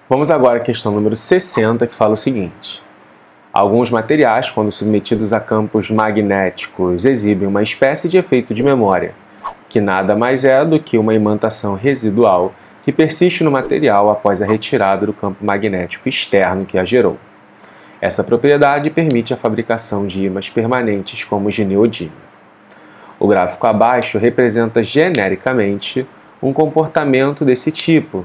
Vamos agora à questão número 60, que fala o seguinte. Alguns materiais, quando submetidos a campos magnéticos, exibem uma espécie de efeito de memória, que nada mais é do que uma imantação residual que persiste no material após a retirada do campo magnético externo que a gerou. Essa propriedade permite a fabricação de ímãs permanentes como os de neodímio. O gráfico abaixo representa genericamente um comportamento desse tipo,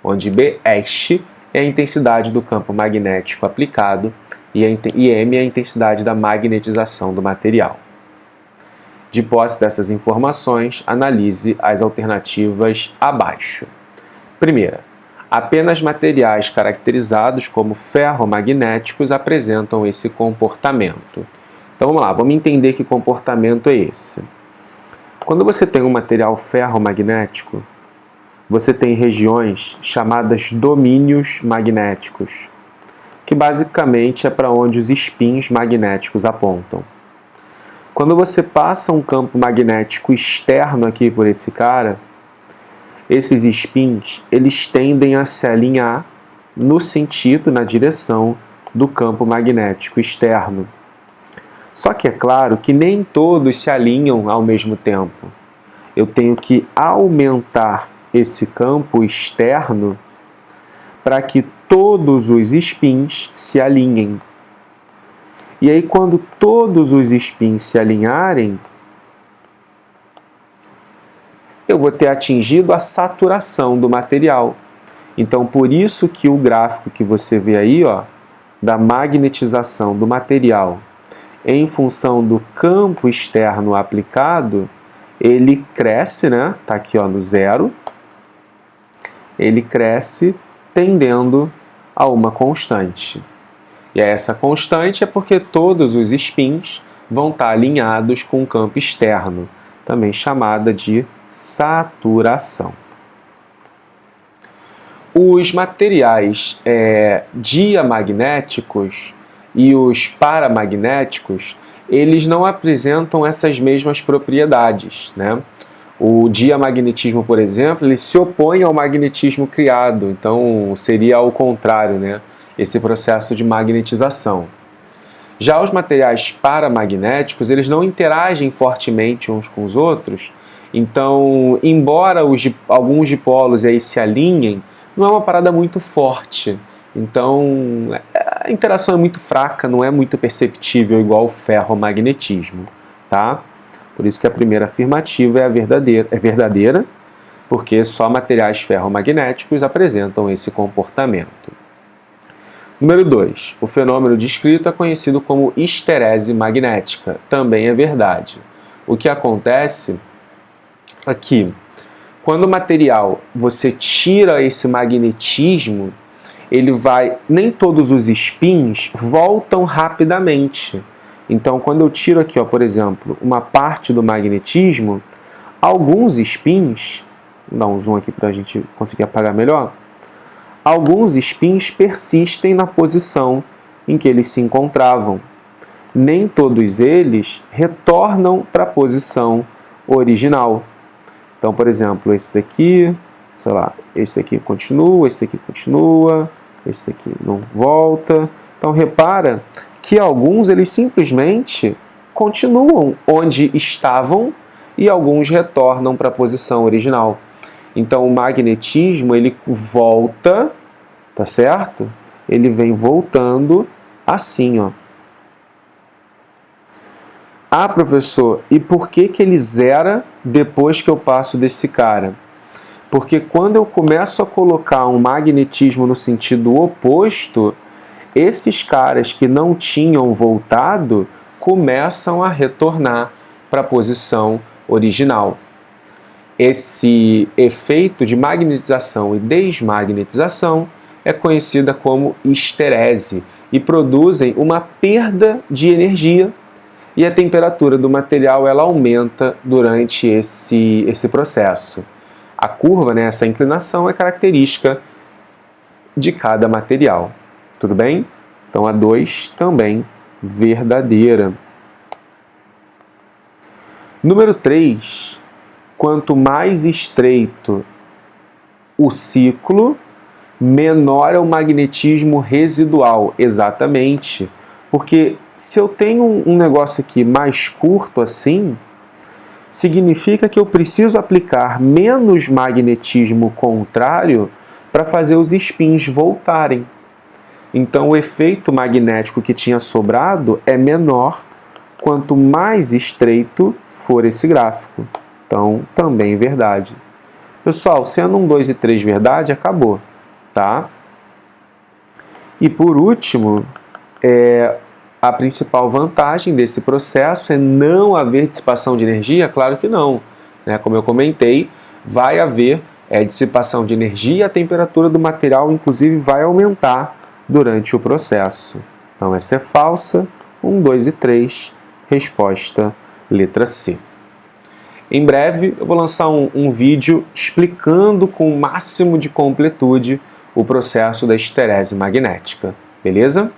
onde B'Est é a intensidade do campo magnético aplicado e M é a intensidade da magnetização do material. De posse dessas informações, analise as alternativas abaixo. Primeira, apenas materiais caracterizados como ferromagnéticos apresentam esse comportamento. Então vamos lá, vamos entender que comportamento é esse. Quando você tem um material ferromagnético, você tem regiões chamadas domínios magnéticos, que basicamente é para onde os spins magnéticos apontam. Quando você passa um campo magnético externo aqui por esse cara, esses spins, eles tendem a se alinhar no sentido, na direção do campo magnético externo. Só que é claro que nem todos se alinham ao mesmo tempo. Eu tenho que aumentar esse campo externo para que todos os spins se alinhem. E aí, quando todos os spins se alinharem, eu vou ter atingido a saturação do material. Então, por isso que o gráfico que você vê aí, ó, da magnetização do material em função do campo externo aplicado, ele cresce, né? Tá aqui, ó, no zero. Ele cresce tendendo a uma constante. E essa constante é porque todos os spins vão estar alinhados com o campo externo, também chamada de saturação. Os materiais diamagnéticos e os paramagnéticos, eles não apresentam essas mesmas propriedades, né? O diamagnetismo, por exemplo, ele se opõe ao magnetismo criado, então seria ao contrário, né? Esse processo de magnetização. Já os materiais paramagnéticos, eles não interagem fortemente uns com os outros, então, embora alguns dipolos aí se alinhem, não é uma parada muito forte. Então, a interação é muito fraca, não é muito perceptível igual o ferromagnetismo, tá? Por isso que a primeira afirmativa é verdadeira, porque só materiais ferromagnéticos apresentam esse comportamento. Número 2. O fenômeno descrito é conhecido como histerese magnética. Também é verdade. O que acontece aqui, quando o material, você tira esse magnetismo, nem todos os spins voltam rapidamente. Então, quando eu tiro aqui, ó, por exemplo, uma parte do magnetismo, alguns spins, vou dar um zoom aqui para a gente conseguir apagar melhor, alguns spins persistem na posição em que eles se encontravam. Nem todos eles retornam para a posição original. Então, por exemplo, esse daqui, sei lá, esse daqui continua, esse daqui continua, esse daqui não volta. Então, repara que alguns eles simplesmente continuam onde estavam e alguns retornam para a posição original. Então, o magnetismo, ele volta, tá certo? Ele vem voltando assim, ó. Ah, professor, e por que ele zera depois que eu passo desse cara? Porque quando eu começo a colocar um magnetismo no sentido oposto, esses caras que não tinham voltado começam a retornar para a posição original. Esse efeito de magnetização e desmagnetização é conhecida como histerese e produzem uma perda de energia e a temperatura do material ela aumenta durante esse processo. A curva, né, essa inclinação é característica de cada material. Tudo bem? Então a 2 também verdadeira. Número 3. Quanto mais estreito o ciclo, menor é o magnetismo residual. Exatamente. Porque se eu tenho um negócio aqui mais curto assim, significa que eu preciso aplicar menos magnetismo contrário para fazer os spins voltarem. Então o efeito magnético que tinha sobrado é menor quanto mais estreito for esse gráfico. Então, também verdade. Pessoal, sendo 1, 2 e 3 verdade, acabou, tá? E por último, a principal vantagem desse processo é não haver dissipação de energia? Claro que não, né? Como eu comentei, vai haver dissipação de energia, a temperatura do material, inclusive, vai aumentar durante o processo. Então, essa é falsa. 1, 2 e 3, resposta letra C. Em breve, eu vou lançar um vídeo explicando com o máximo de completude o processo da esterese magnética, beleza?